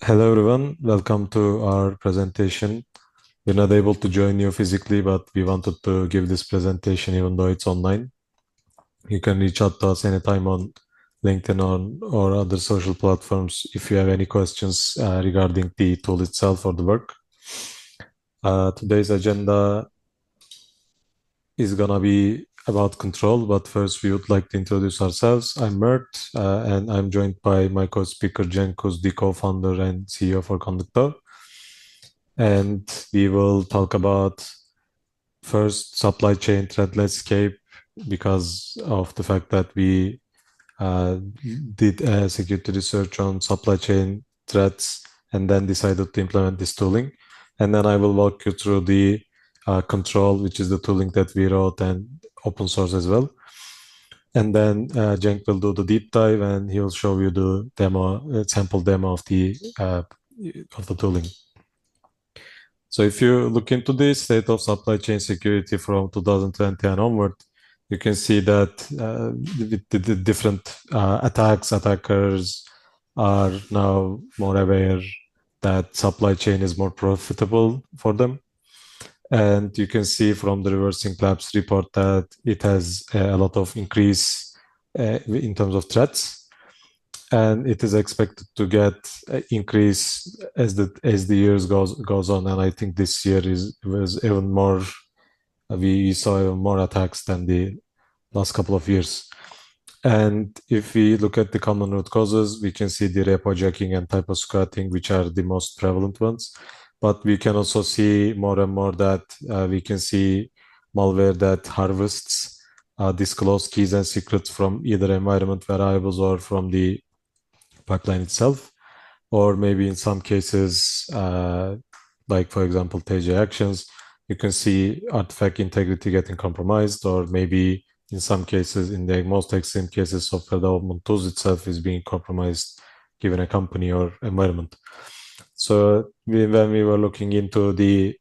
Hello everyone, welcome to our presentation. We're not able to join you physically, but we wanted to give this presentation even though it's online. You can reach out to us anytime on LinkedIn or other social platforms if you have any questions regarding the tool itself or the work. Today's agenda is gonna be about control, but first we would like to introduce ourselves. I'm Mert, and I'm joined by my co-speaker Cenk, who's the co-founder and CEO for Kondukto. And we will talk about first supply chain threat landscape because of the fact that we did a security research on supply chain threats and then decided to implement this tooling. And then I will walk you through the control, which is the tooling that we wrote and open source as well. And then Cenk will do the deep dive and he'll show you the demo, sample demo of the tooling. So if you look into the state of supply chain security from 2020 and onward, you can see that the different attackers are now more aware that supply chain is more profitable for them. And you can see from the Reversing Labs report that it has a lot of increase in terms of threats. And it is expected to get increase as the years goes on. And I think this year was even more. We saw even more attacks than the last couple of years. And if we look at the common root causes, we can see the repo jacking and typo squatting, which are the most prevalent ones. But we can also see more and more that we can see malware that harvests disclosed keys and secrets from either environment variables or from the pipeline itself, or maybe in some cases, like for example, TJ actions, you can see artifact integrity getting compromised, or maybe in some cases, in the most extreme cases, software development tools itself is being compromised given a company or environment. So when we were looking into the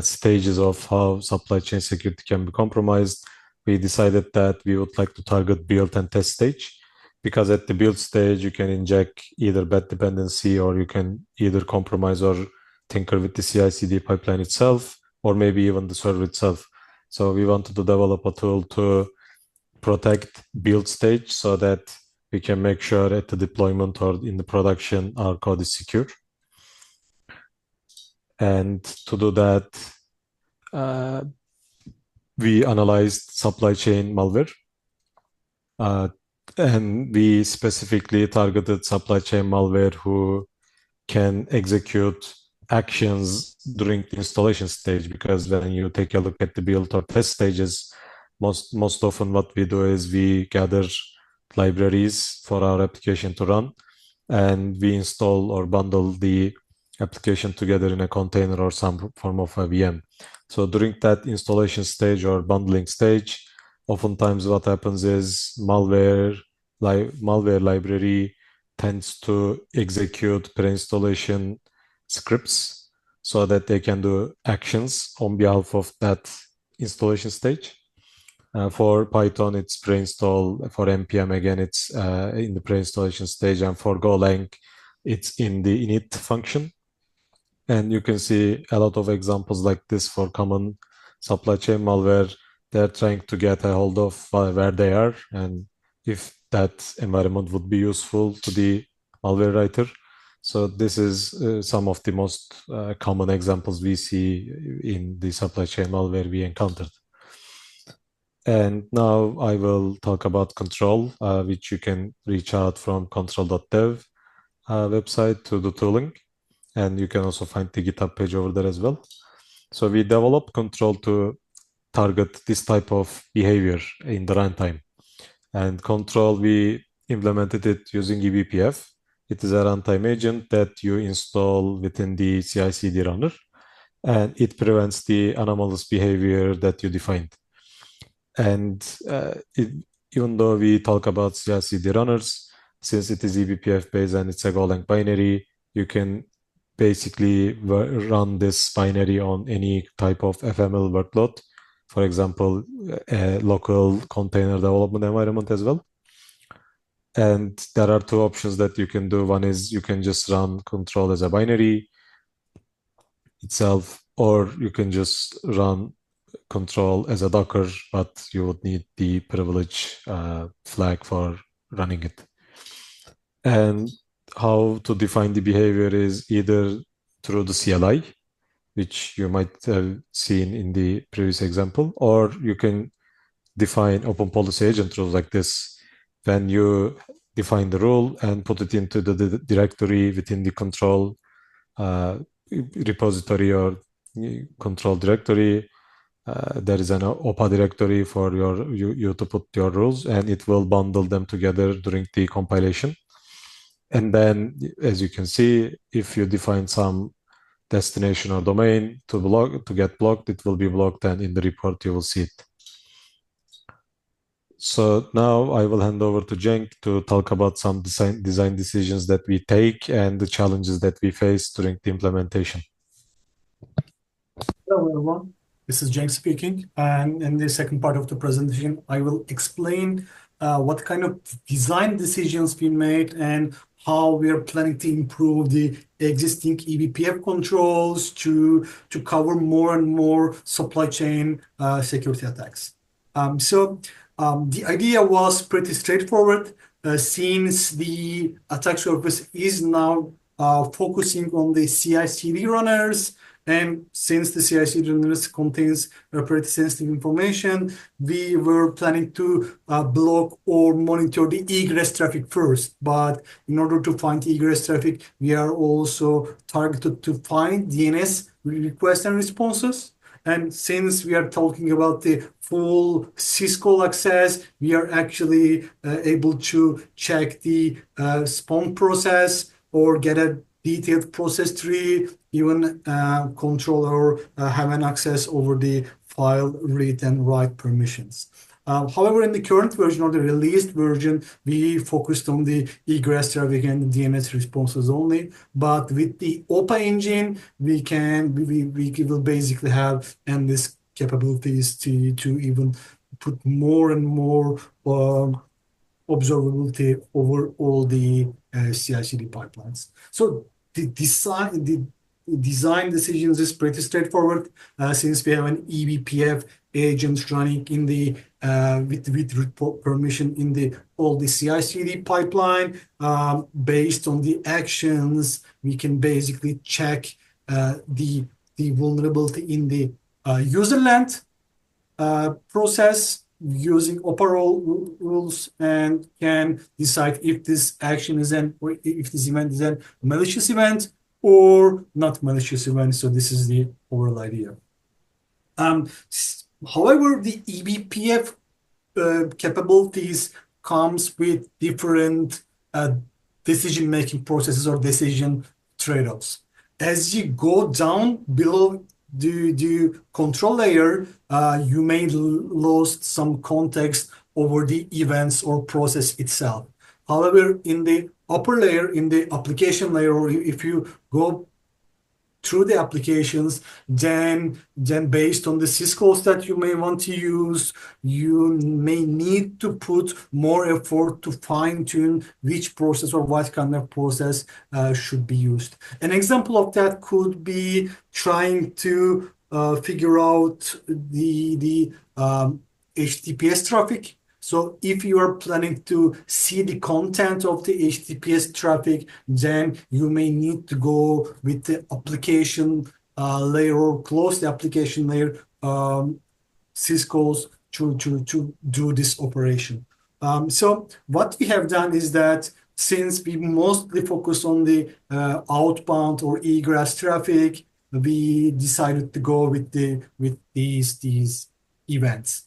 stages of how supply chain security can be compromised, we decided that we would like to target build and test stage, because at the build stage, you can inject either bad dependency or you can either compromise or tinker with the CI/CD pipeline itself, or maybe even the server itself. So we wanted to develop a tool to protect build stage so that we can make sure at the deployment or in the production, our code is secure. And to do that, we analyzed supply chain malware. And we specifically targeted supply chain malware who can execute actions during the installation stage, because when you take a look at the build or test stages, most often what we do is we gather libraries for our application to run, and we install or bundle the application together in a container or some form of a VM. So during that installation stage or bundling stage, oftentimes what happens is malware library tends to execute pre-installation scripts so that they can do actions on behalf of that installation stage. For Python, it's pre-install. For NPM, again, it's in the pre-installation stage. And for Golang, it's in the init function. And you can see a lot of examples like this for common supply chain malware. They're trying to get a hold of where they are and if that environment would be useful to the malware writer. So this is some of the most common examples we see in the supply chain malware we encountered. And now I will talk about control, which you can reach out from control.dev website to the tooling. And you can also find the GitHub page over there as well. So we developed control to target this type of behavior in the runtime. And control, we implemented it using eBPF. It is a runtime agent that you install within the CI/CD runner, and it prevents the anomalous behavior that you defined. And even though we talk about CI/CD runners, since it is eBPF based and it's a Golang binary, you can basically run this binary on any type of FML workload. For example, a local container development environment as well. And there are two options that you can do. One is you can just run control as a binary itself, or you can just run control as a Docker, but you would need the privilege flag for running it. And how to define the behavior is either through the CLI, which you might have seen in the previous example, or you can define open policy agent rules like this. When you define the rule and put it into the directory within the control repository or control directory, there is an OPA directory for you to put your rules, and it will bundle them together during the compilation. And then, as you can see, if you define some destination or domain to get blocked, it will be blocked, and in the report you will see it. So now I will hand over to Cenk to talk about some design decisions that we take and the challenges that we face during the implementation. Hello, everyone. This is Cenk speaking. And in the second part of the presentation, I will explain what kind of design decisions we made and how we are planning to improve the existing eBPF controls to cover more and more supply chain security attacks. The idea was pretty straightforward since the attack surface is now focusing on the CI/CD runners. And since the CI/CD runners contains pretty sensitive information, we were planning to block or monitor the egress traffic first. But in order to find egress traffic, we are also targeted to find DNS requests and responses. And since we are talking about the full syscall access, we are actually able to check the spawn process or get a detailed process tree, even control or have an access over the file read and write permissions. However, in the current version or the released version, we focused on the egress traffic and DNS responses only. But with the OPA engine, we will basically have endless capabilities to even put more and more observability over all the CI/CD pipelines. So the design decisions is pretty straightforward since we have an eBPF agent running in the with root permission in the all the CI/CD pipeline. Based on the actions, we can basically check the vulnerability in the userland process using OPA rules, and can decide if this action is or if this event is a malicious event or not malicious event. So this is the overall idea. However, the eBPF capabilities comes with different decision-making processes or decision trade-offs. As you go down below the control layer, you may lose some context over the events or process itself. However, in the upper layer, in the application layer, or if you go through the applications, then based on the syscalls that you may want to use, you may need to put more effort to fine-tune which process or what kind of process should be used. An example of that could be trying to figure out the HTTPS traffic. So if you are planning to see the content of the HTTPS traffic, then you may need to go with the application layer or close the application layer syscalls to do this operation. So what we have done is that since we mostly focus on the outbound or egress traffic, we decided to go with these events.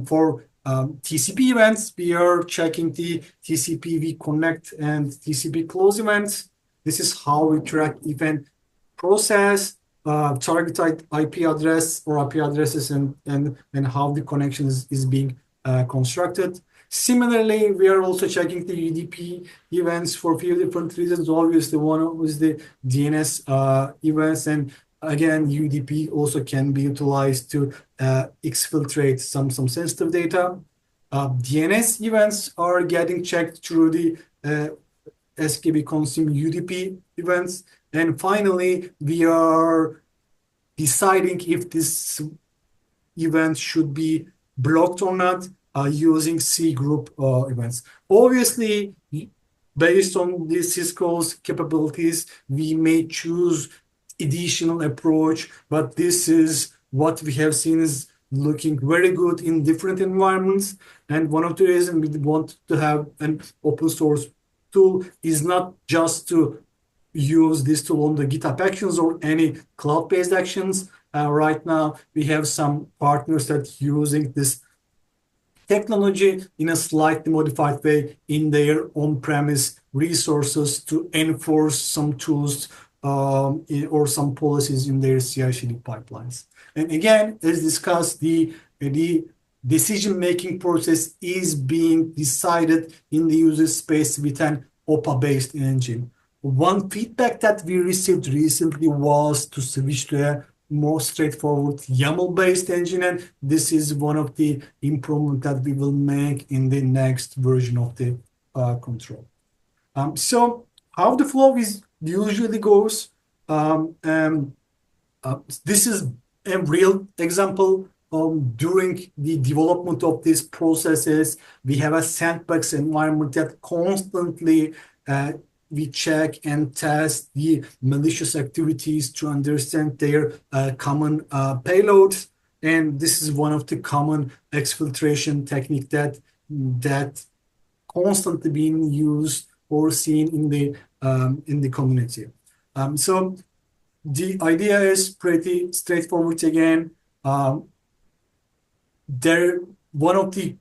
For TCP events, we are checking the TCP connect and TCP close events. This is how we track event process, target IP address or IP addresses, and how the connection is being constructed. Similarly, we are also checking the UDP events for a few different reasons. Obviously, one was the DNS events, and again, UDP also can be utilized to exfiltrate some sensitive data. DNS events are getting checked through the SKB consume UDP events. And finally, we are deciding if this event should be blocked or not using C group events. Obviously, based on the Cisco's capabilities, we may choose additional approach, but this is what we have seen is looking very good in different environments. And one of the reasons we want to have an open source tool is not just to use this tool on the GitHub Actions or any cloud-based actions. Right now, we have some partners that are using this technology in a slightly modified way in their on-premise resources to enforce some tools or some policies in their CI/CD pipelines. And again, as discussed, the decision-making process is being decided in the user space with an OPA-based engine. One feedback that we received recently was to switch to a more straightforward YAML-based engine, and this is one of the improvements that we will make in the next version of the control. So how the flow is usually goes, this is a real example. During the development of these processes, we have a sandbox environment that constantly we check and test the malicious activities to understand their common payloads. And this is one of the common exfiltration technique that constantly being used or seen in the community. So the idea is pretty straightforward again. One of the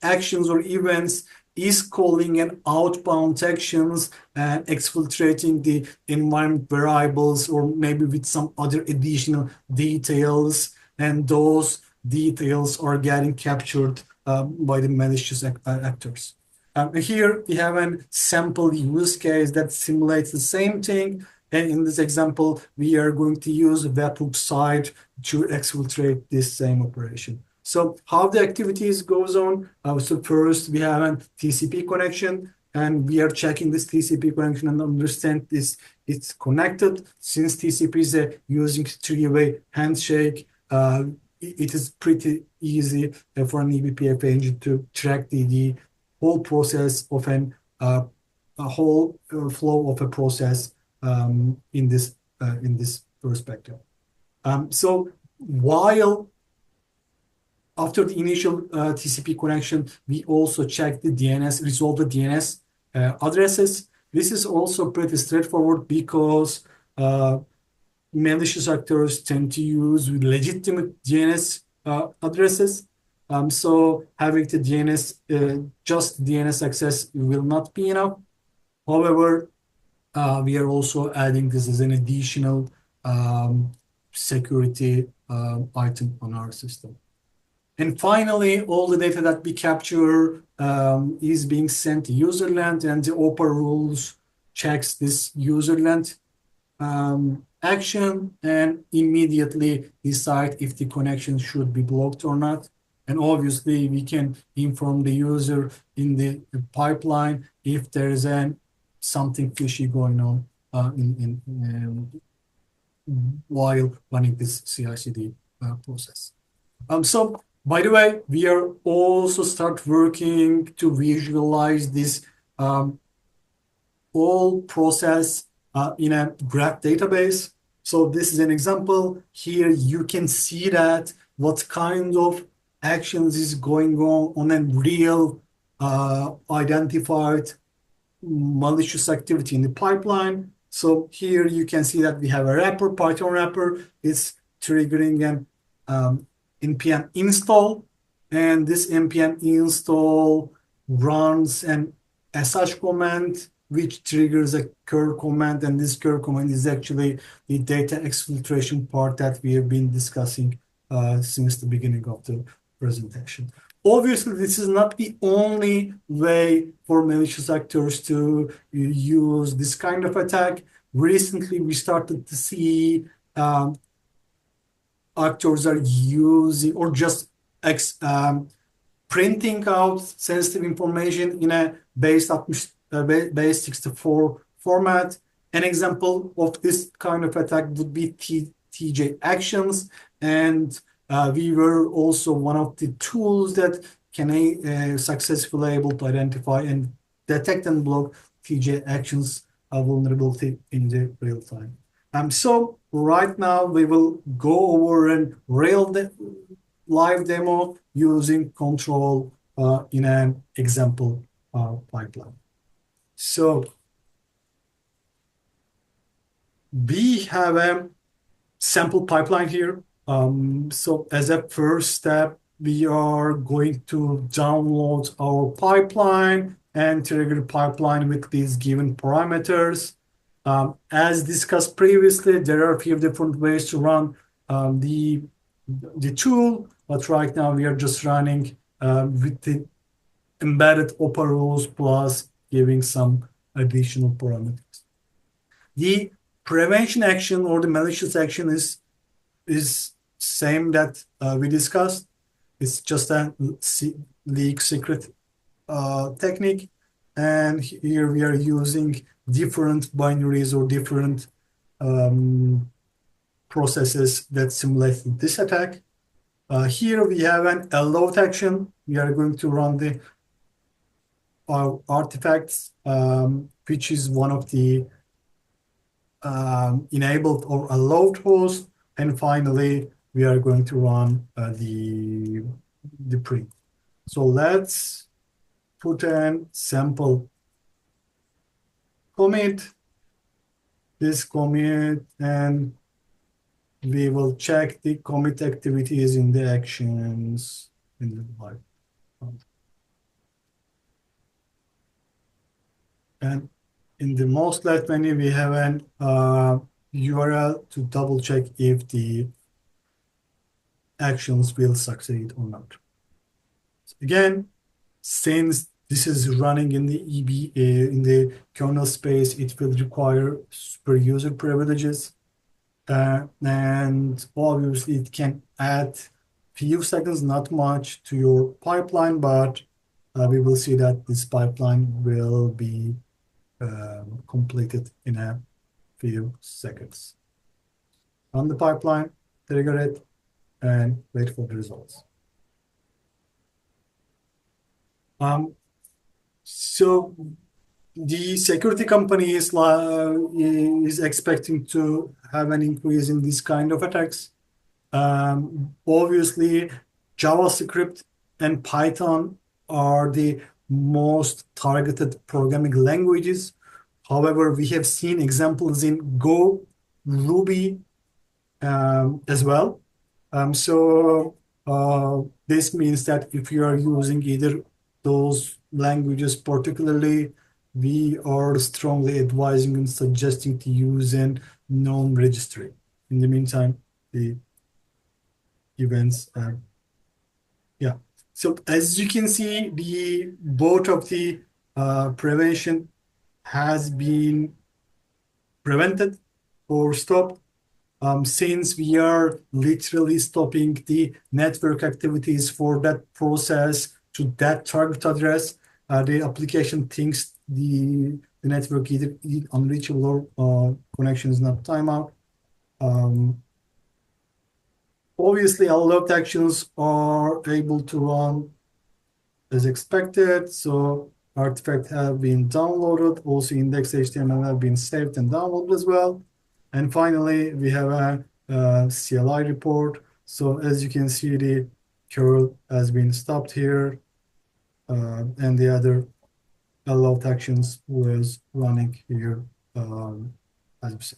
actions or events is calling an outbound actions and exfiltrating the environment variables or maybe with some other additional details, and those details are getting captured by the malicious actors. Here we have a sample use case that simulates the same thing. And in this example, we are going to use webhook site to exfiltrate this same operation. So how the activities goes on? So first we have a TCP connection, and we are checking this TCP connection and understand this it's connected. Since TCP is using three-way handshake, it is pretty easy for an eBPF engine to track the whole process of a whole flow of a process in this perspective. So while after the initial TCP connection, we also check the DNS, resolve the DNS addresses. This is also pretty straightforward because malicious actors tend to use legitimate DNS addresses. So having the DNS, just DNS access will not be enough. However, we are also adding this as an additional security item on our system. And finally, all the data that we capture is being sent to userland, and the OPA rules checks this userland action and immediately decide if the connection should be blocked or not. And obviously, we can inform the user in the pipeline if there is something fishy going on while running this CI/CD process. So, by the way, we are also start working to visualize this whole process in a graph database. So this is an example. Here you can see that what kind of actions is going on a real identified malicious activity in the pipeline. So here you can see that we have a wrapper, Python wrapper. It's triggering an npm install, and this npm install runs an sh command, which triggers a curl command, and this curl command is actually the data exfiltration part that we have been discussing since the beginning of the presentation. Obviously, this is not the only way for malicious actors to use this kind of attack. Recently, we started to see actors are using or just printing out sensitive information in a base 64 format. An example of this kind of attack would be TJ actions, and we were also one of the tools that can successfully able to identify and detect and block TJ actions vulnerability in the real time. So right now we will go over a live demo using control in an example pipeline. So we have a sample pipeline here. So as a first step, we are going to download our pipeline and trigger the pipeline with these given parameters. As discussed previously, there are a few different ways to run the tool, but right now we are just running with the embedded OPA rules plus giving some additional parameters. The prevention action or the malicious action is same that we discussed. It's just a leak secret technique, and here we are using different binaries or different processes that simulate this attack. Here we have an allow action. We are going to run the artifacts, which is one of the enabled or allowed host, and finally we are going to run the print. So let's put in sample commit, this commit, and we will check the commit activities in the actions in the pipe. And in the most left menu, we have an URL to double check if the actions will succeed or not. So again, since this is running in the in the kernel space, it will require super user privileges. And obviously it can add few seconds, not much, to your pipeline, but we will see that this pipeline will be completed in a few seconds. Run the pipeline, trigger it, and wait for the results. So the security company is expecting to have an increase in this kind of attacks. Obviously, JavaScript and Python are the most targeted programming languages. However, we have seen examples in Go, Ruby as well. So this means that if you are using either those languages particularly, we are strongly advising and suggesting to use a known registry. In the meantime, the events yeah. So as you can see, the both of the prevention has been prevented or stopped. Since we are literally stopping the network activities for that process to that target address, the application thinks the network either unreachable or connection is not timeout. Obviously, alert actions are able to run as expected. So artifacts have been downloaded. Also, index.html have been saved and downloaded as well. And finally, we have a CLI report. So as you can see, the curl has been stopped here, and the other alert actions was running here, as you see.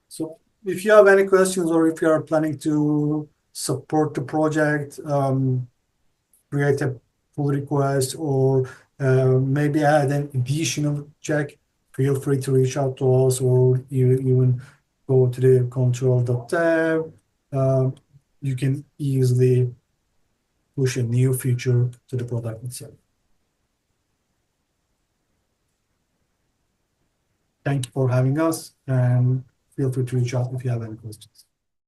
So if you have any questions or if you are planning to support the project, create a pull request or maybe add an additional check, feel free to reach out to us or even go to the control.tab. You can easily push a new feature to the product itself. Thank you for having us, and feel free to reach out if you have any questions.